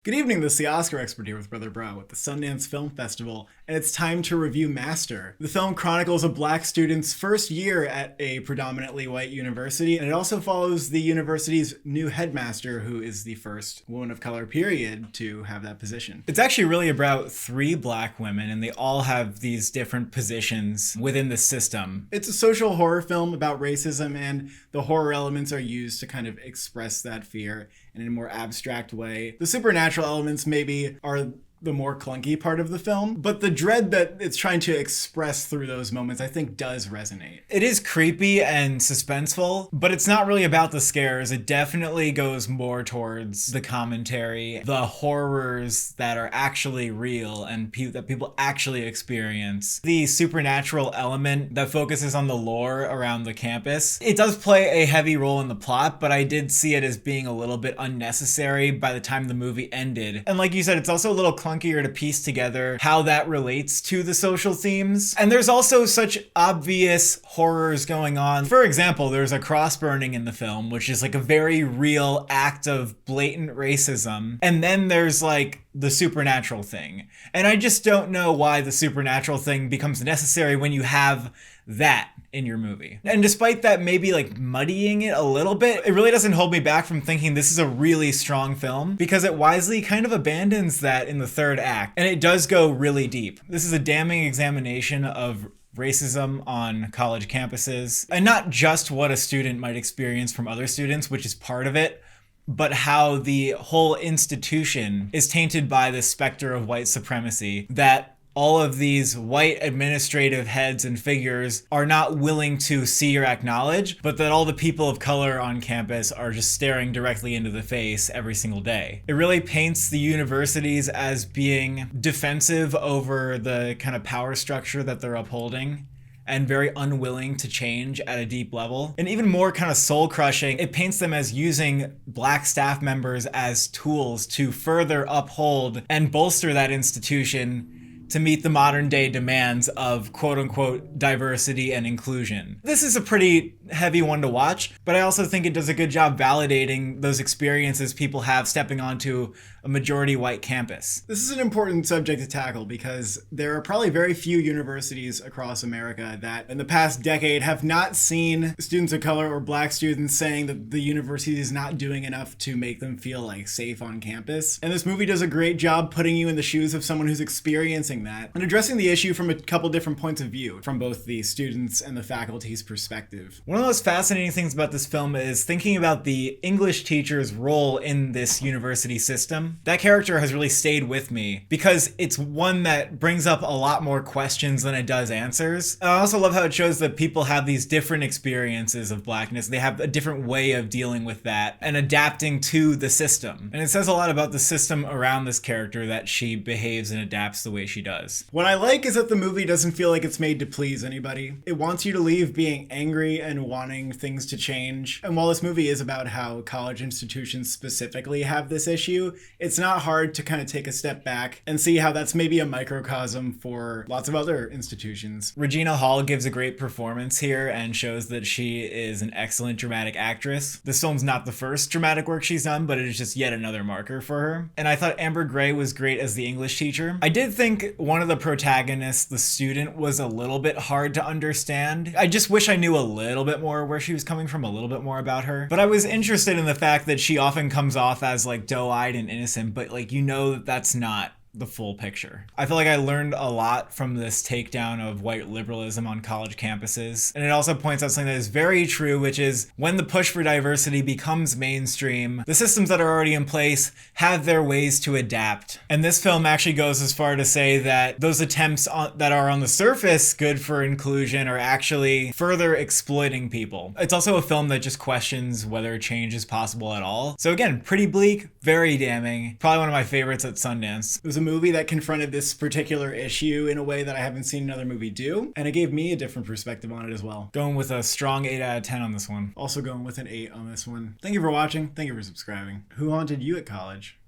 Good evening, this is the Oscar expert here with Brother Bro at the Sundance Film Festival, and it's time to review Master. The film chronicles a black student's first year at a predominantly white university, and it also follows the university's new headmaster, who is the first woman of color, period, to have that position. It's actually really about three black women, and they all have these different positions within the system. It's a social horror film about racism, and the horror elements are used to kind of express that fear in a more abstract way. The supernatural elements maybe are the more clunky part of the film, but the dread that it's trying to express through those moments I think does resonate. It is creepy and suspenseful, but it's not really about the scares. It definitely goes more towards the commentary, the horrors that are actually real and that people actually experience. The supernatural element that focuses on the lore around the campus, it does play a heavy role in the plot, but I did see it as being a little bit unnecessary by the time the movie ended. And like you said, it's also a little clunkier to piece together how that relates to the social themes. And there's also such obvious horrors going on. For example, there's a cross burning in the film, which is like a very real act of blatant racism. And then there's like the supernatural thing. And I just don't know why the supernatural thing becomes necessary when you have that in your movie. And despite that maybe like muddying it a little bit, it really doesn't hold me back from thinking this is a really strong film, because it wisely kind of abandons that in the third act, and it does go really deep. This is a damning examination of racism on college campuses, and not just what a student might experience from other students, which is part of it, but how the whole institution is tainted by the specter of white supremacy that all of these white administrative heads and figures are not willing to see or acknowledge, but that all the people of color on campus are just staring directly into the face every single day. It really paints the universities as being defensive over the kind of power structure that they're upholding, and very unwilling to change at a deep level. And even more kind of soul-crushing, it paints them as using black staff members as tools to further uphold and bolster that institution to meet the modern day demands of quote-unquote diversity and inclusion. This is a pretty heavy one to watch, but I also think it does a good job validating those experiences people have stepping onto a majority white campus. This is an important subject to tackle because there are probably very few universities across America that in the past decade have not seen students of color or black students saying that the university is not doing enough to make them feel like safe on campus. And this movie does a great job putting you in the shoes of someone who's experiencing that and addressing the issue from a couple different points of view, from both the students and the faculty's perspective. One of the most fascinating things about this film is thinking about the English teacher's role in this university system. That character has really stayed with me because it's one that brings up a lot more questions than it does answers. I also love how it shows that people have these different experiences of blackness. They have a different way of dealing with that and adapting to the system. And it says a lot about the system around this character that she behaves and adapts the way she does. What I like is that the movie doesn't feel like it's made to please anybody. It wants you to leave being angry and wanting things to change. And while this movie is about how college institutions specifically have this issue, it's not hard to kind of take a step back and see how that's maybe a microcosm for lots of other institutions. Regina Hall gives a great performance here and shows that she is an excellent dramatic actress. This film's not the first dramatic work she's done, but it is just yet another marker for her. And I thought Amber Gray was great as the English teacher. I did think one of the protagonists, the student, was a little bit hard to understand. I just wish I knew a little bit more where she was coming from, a little bit more about her. But I was interested in the fact that she often comes off as like doe-eyed and innocent, but like you know that that's not the full picture. I feel like I learned a lot from this takedown of white liberalism on college campuses. And it also points out something that is very true, which is when the push for diversity becomes mainstream, the systems that are already in place have their ways to adapt. And this film actually goes as far to say that those attempts that are on the surface good for inclusion are actually further exploiting people. It's also a film that just questions whether change is possible at all. So again, pretty bleak, very damning. Probably one of my favorites at Sundance. It was a movie that confronted this particular issue in a way that I haven't seen another movie do, and it gave me a different perspective on it as well. Going with a strong 8 out of 10 on this one. Also going with an 8 on this one. Thank you for watching. Thank you for subscribing. Who haunted you at college?